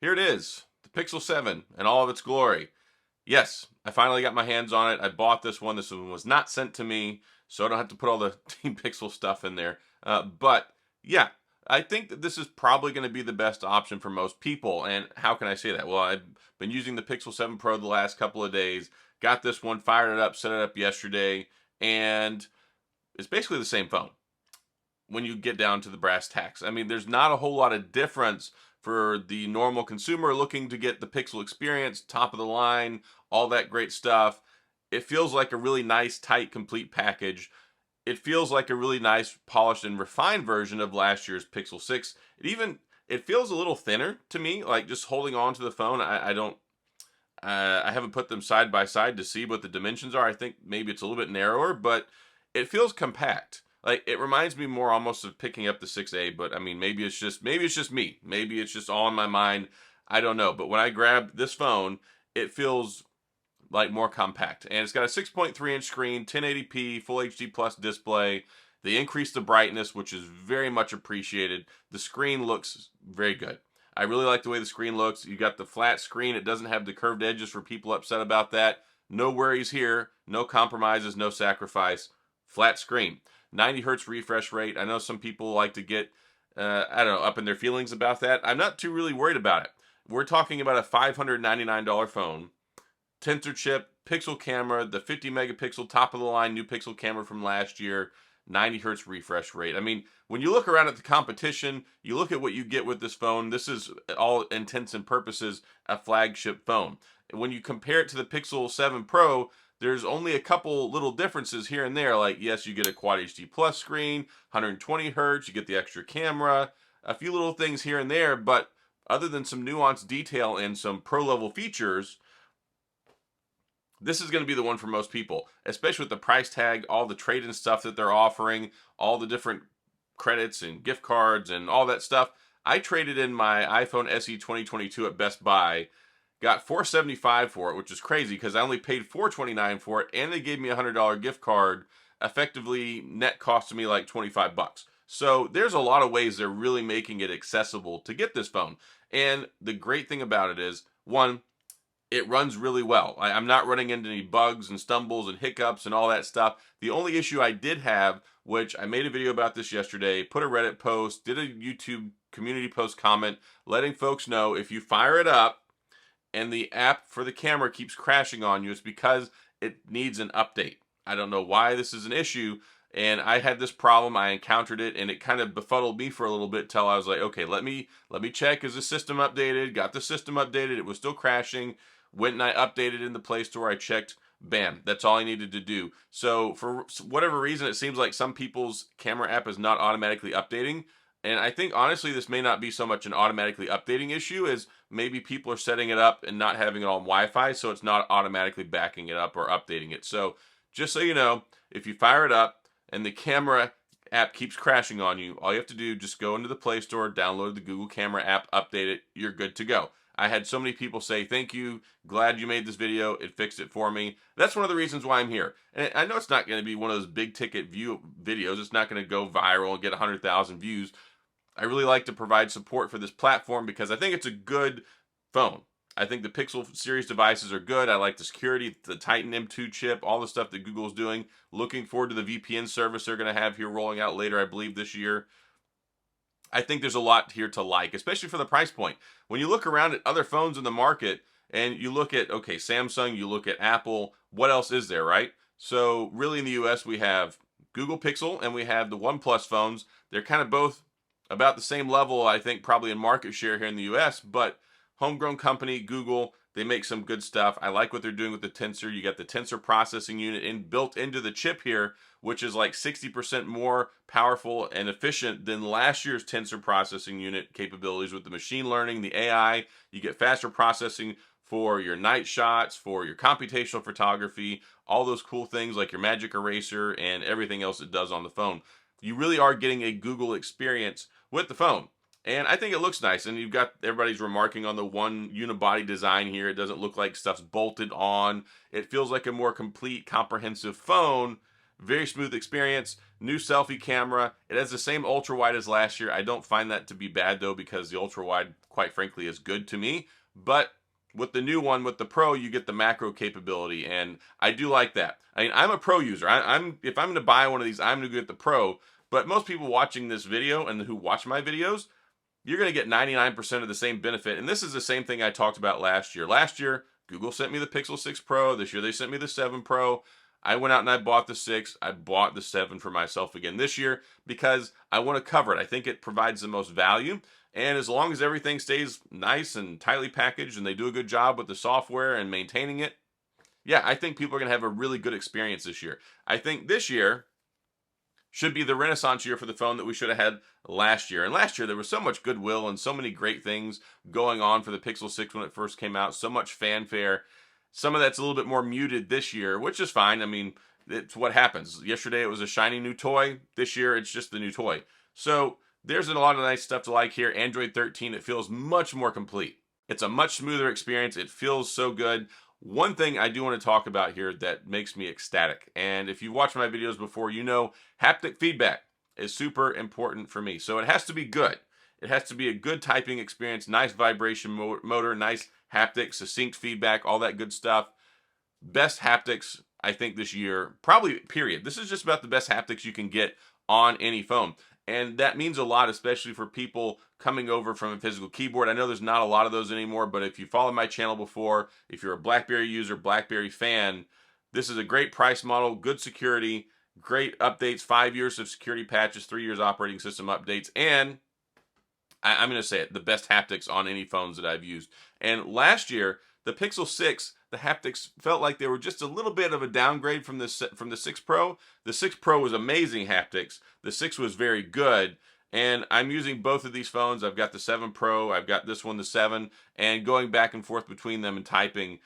Here it is, the Pixel 7 in all of its glory. Yes, I finally got my hands on it. I bought this one. This one was not sent to me, so I don't have to put all the Team Pixel stuff in there. But yeah, I think that this is probably going to be the best option for most people. And how can I say that? Well, I've been using the Pixel 7 Pro the last couple of days. Got this one, fired it up, set it up yesterday, and it's basically the same phone when you get down to the brass tacks. I mean, there's not a whole lot of difference for the normal consumer looking to get the Pixel experience, top of the line, all that great stuff. It feels like a really nice, tight, complete package. It feels like a really nice, polished, and refined version of last year's Pixel 6. It feels a little thinner to me, like just holding on to the phone. I haven't put them side by side to see what the dimensions are. I think maybe it's a little bit narrower, but it feels compact. Like, it reminds me more almost of picking up the 6A, but I mean, maybe it's just me. Maybe it's just all in my mind. I don't know. But when I grab this phone, it feels like more compact. And it's got a 6.3-inch screen, 1080p, full HD plus display. They increased the brightness, which is very much appreciated. The screen looks very good. I really like the way the screen looks. You got the flat screen. It doesn't have the curved edges for people upset about that. No worries here. No compromises, no sacrifice. Flat screen. 90 hertz refresh rate. I know some people like to get, I don't know, up in their feelings about that. I'm not too really worried about it. We're talking about a $599 phone. Tensor chip, pixel camera, the 50 megapixel top of the line new pixel camera from last year, 90 hertz refresh rate. I mean, when you look around at the competition, you look at what you get with this phone, this is all intents and purposes a flagship phone. When you compare it to the Pixel 7 Pro, there's only a couple little differences here and there. Like, yes, you get a Quad HD Plus screen, 120 hertz, you get the extra camera, a few little things here and there, but other than some nuanced detail and some pro-level features, this is going to be the one for most people, especially with the price tag, all the trade-in stuff that they're offering, all the different credits and gift cards and all that stuff. I traded in my iPhone SE 2022 at Best Buy, got $475 for it, which is crazy because I only paid $429 for it, and they gave me a $100 gift card. Effectively, net costed me like 25 bucks. So there's a lot of ways they're really making it accessible to get this phone. And the great thing about it is, one, it runs really well. I'm not running into any bugs and stumbles and hiccups and all that stuff. The only issue I did have, which I made a video about this yesterday, put a Reddit post, did a YouTube community post comment, letting folks know if you fire it up and the app for the camera keeps crashing on you, it's because it needs an update. I don't know why this is an issue, and I had this problem. I encountered it, and it kind of befuddled me for a little bit till I was like, okay, let me check. Is the system updated? Got the system updated. It was still crashing. Went and I updated in the Play Store. I checked. Bam. That's all I needed to do. So for whatever reason, it seems like some people's camera app is not automatically updating. And I think, honestly, this may not be so much an automatically updating issue as maybe people are setting it up and not having it on Wi-Fi, so it's not automatically backing it up or updating it. So just so you know, if you fire it up and the camera app keeps crashing on you, all you have to do, just go into the Play Store, download the Google Camera app, update it, you're good to go. I had so many people say, thank you, glad you made this video, it fixed it for me. That's one of the reasons why I'm here. And I know it's not going to be one of those big ticket view videos, it's not going to go viral and get 100,000 views. I really like to provide support for this platform because I think it's a good phone. I think the Pixel series devices are good. I like the security, the Titan M2 chip, all the stuff that Google's doing. Looking forward to the VPN service they're going to have here rolling out later, I believe, this year. I think there's a lot here to like, especially for the price point. When you look around at other phones in the market and you look at, okay, Samsung, you look at Apple, what else is there, right? So really in the US, we have Google Pixel and we have the OnePlus phones. They're kind of both about the same level, I think, probably in market share here in the US, but homegrown company, Google, they make some good stuff. I like what they're doing with the Tensor. You got the Tensor processing unit built into the chip here, which is like 60% more powerful and efficient than last year's Tensor processing unit capabilities with the machine learning, the AI. You get faster processing for your night shots, for your computational photography, all those cool things like your magic eraser and everything else it does on the phone. You really are getting a Google experience with the phone. And I think it looks nice. And you've got, everybody's remarking on the one unibody design here. It doesn't look like stuff's bolted on. It feels like a more complete, comprehensive phone. Very smooth experience. New selfie camera. It has the same ultra wide as last year. I don't find that to be bad though, because the ultra wide quite frankly, as good to me. But with the new one, with the Pro, you get the macro capability, and I do like that. I mean, I'm a Pro user. I'm if I'm going to buy one of these, I'm going to get the Pro. But most people watching this video and who watch my videos, you're going to get 99% of the same benefit. And this is the same thing I talked about last year. Last year, Google sent me the Pixel 6 Pro. This year, they sent me the 7 Pro. I went out and I bought the 6. I bought the 7 for myself again this year because I want to cover it. I think it provides the most value. And as long as everything stays nice and tightly packaged and they do a good job with the software and maintaining it, yeah, I think people are going to have a really good experience this year. I think this year should be the Renaissance year for the phone that we should have had last year. And last year, there was so much goodwill and so many great things going on for the Pixel 6 when it first came out, so much fanfare. Some of that's a little bit more muted this year, which is fine. I mean, it's what happens. Yesterday, it was a shiny new toy. This year, it's just the new toy. So there's a lot of nice stuff to like here. Android 13, it feels much more complete. It's a much smoother experience. It feels so good. One thing I do want to talk about here that makes me ecstatic, and if you've watched my videos before, you know haptic feedback is super important for me. So it has to be good. It has to be a good typing experience, nice vibration motor, nice haptics, succinct feedback, all that good stuff. Best haptics, I think, this year, probably period. This is just about the best haptics you can get on any phone. And that means a lot, especially for people coming over from a physical keyboard. I know there's not a lot of those anymore, but if you followed my channel before, if you're a BlackBerry user, BlackBerry fan, this is a great price model, good security, great updates, 5 years of security patches, 3 years operating system updates, and I'm going to say it, the best haptics on any phones that I've used. And last year, the Pixel 6, the haptics felt like they were just a little bit of a downgrade from the 6 Pro. The 6 Pro was amazing haptics. The 6 was very good. And I'm using both of these phones. I've got the 7 Pro. I've got this one, the 7. And going back and forth between them and typing,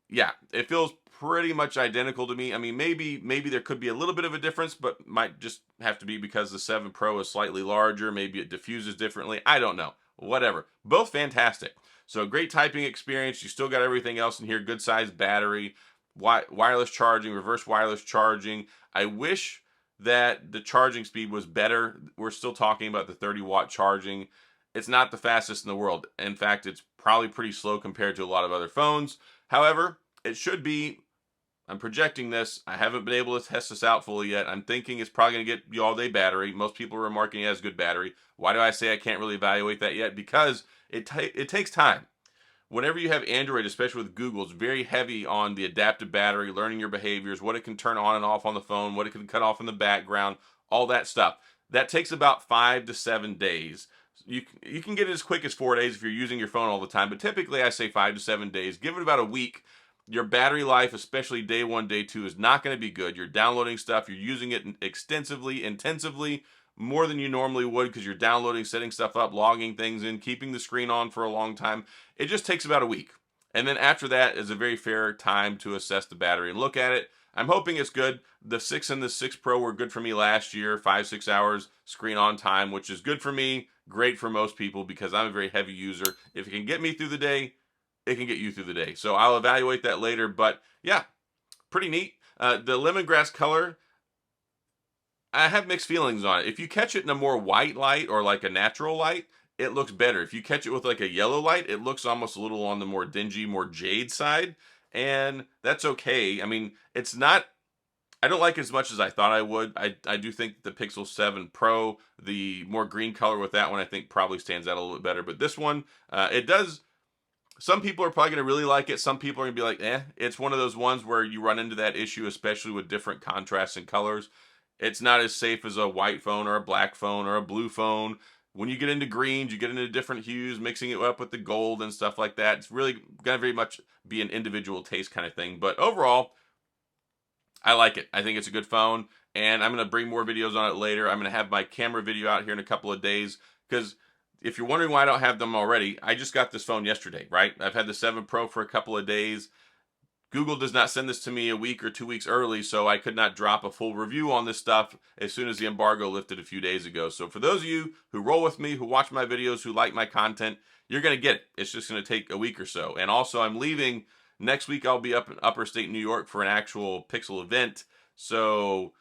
yeah, it feels pretty much identical to me. I mean, maybe there could be a little bit of a difference, but might just have to be because the 7 Pro is slightly larger. Maybe it diffuses differently. I don't know. Whatever. Both fantastic. So great typing experience. You still got everything else in here. Good sized battery, wireless charging, reverse wireless charging. I wish that the charging speed was better. We're still talking about the 30-watt charging. It's not the fastest in the world. In fact, it's probably pretty slow compared to a lot of other phones. However, it should be. I'm projecting this. I haven't been able to test this out fully yet. I'm thinking it's probably going to get the all-day battery. Most people are remarking it has good battery. Why do I say I can't really evaluate that yet? Because it takes time. Whenever you have Android, especially with Google, it's very heavy on the adaptive battery, learning your behaviors, what it can turn on and off on the phone, what it can cut off in the background, all that stuff. That takes about 5 to 7 days. You can get it as quick as 4 days if you're using your phone all the time, but typically I say 5 to 7 days. Give it about a week. Your battery life, especially day 1, day 2, is not going to be good. You're downloading stuff. You're using it extensively, intensively, more than you normally would because you're downloading, setting stuff up, logging things in, keeping the screen on for a long time. It just takes about a week. And then after that is a very fair time to assess the battery and look at it. I'm hoping it's good. The 6 and the 6 Pro were good for me last year, 5-6 hours screen on time, which is good for me, great for most people because I'm a very heavy user. If it can get me through the day, it can get you through the day. So I'll evaluate that later, but yeah, pretty neat. The lemongrass color, I have mixed feelings on it. If you catch it in a more white light or like a natural light, it looks better. If you catch it with like a yellow light, it looks almost a little on the more dingy, more jade side, and that's okay. I mean, it's not, I don't like it as much as I thought I would. I do think the Pixel 7 Pro, the more green color with that one, I think probably stands out a little bit better. But this one, it does. Some people are probably going to really like it. Some people are going to be like, eh. It's one of those ones where you run into that issue, especially with different contrasts and colors. It's not as safe as a white phone or a black phone or a blue phone. When you get into greens, you get into different hues, mixing it up with the gold and stuff like that. It's really going to very much be an individual taste kind of thing. But overall, I like it. I think it's a good phone. And I'm going to bring more videos on it later. I'm going to have my camera video out here in a couple of days because if you're wondering why I don't have them already, I just got this phone yesterday, right? I've had the 7 Pro for a couple of days. Google does not send this to me a week or 2 weeks early, so I could not drop a full review on this stuff as soon as the embargo lifted a few days ago. So for those of you who roll with me, who watch my videos, who like my content, you're going to get it. It's just going to take a week or so. And also, I'm leaving next week. I'll be up in upper state New York for an actual Pixel event. So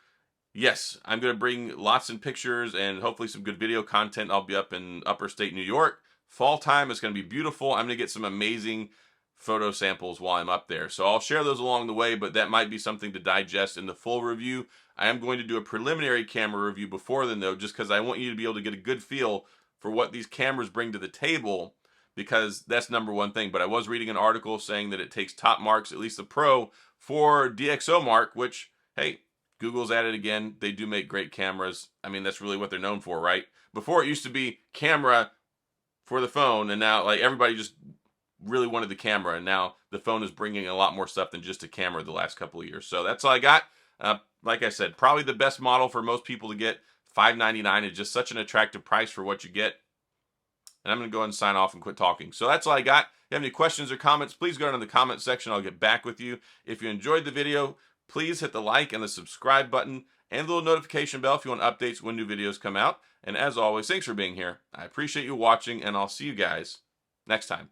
yes, I'm going to bring lots of pictures and hopefully some good video content. I'll be up in upper state New York fall time. It's going to be beautiful. I'm going to get some amazing photo samples while I'm up there. So I'll share those along the way, but that might be something to digest in the full review. I am going to do a preliminary camera review before then though, just because I want you to be able to get a good feel for what these cameras bring to the table, because that's number one thing. But I was reading an article saying that it takes top marks, at least the Pro, for DxO mark, which, hey, Google's at it again. They do make great cameras. I mean, that's really what they're known for, right? Before it used to be camera for the phone, and now like everybody just really wanted the camera, and now the phone is bringing a lot more stuff than just a camera the last couple of years. So that's all I got. Like I said, probably the best model for most people to get. $599 is just such an attractive price for what you get. And I'm going to go ahead and sign off and quit talking. So that's all I got. If you have any questions or comments, please go down in the comment section. I'll get back with you. If you enjoyed the video, please hit the like and the subscribe button and the little notification bell if you want updates when new videos come out. And as always, thanks for being here. I appreciate you watching, and I'll see you guys next time.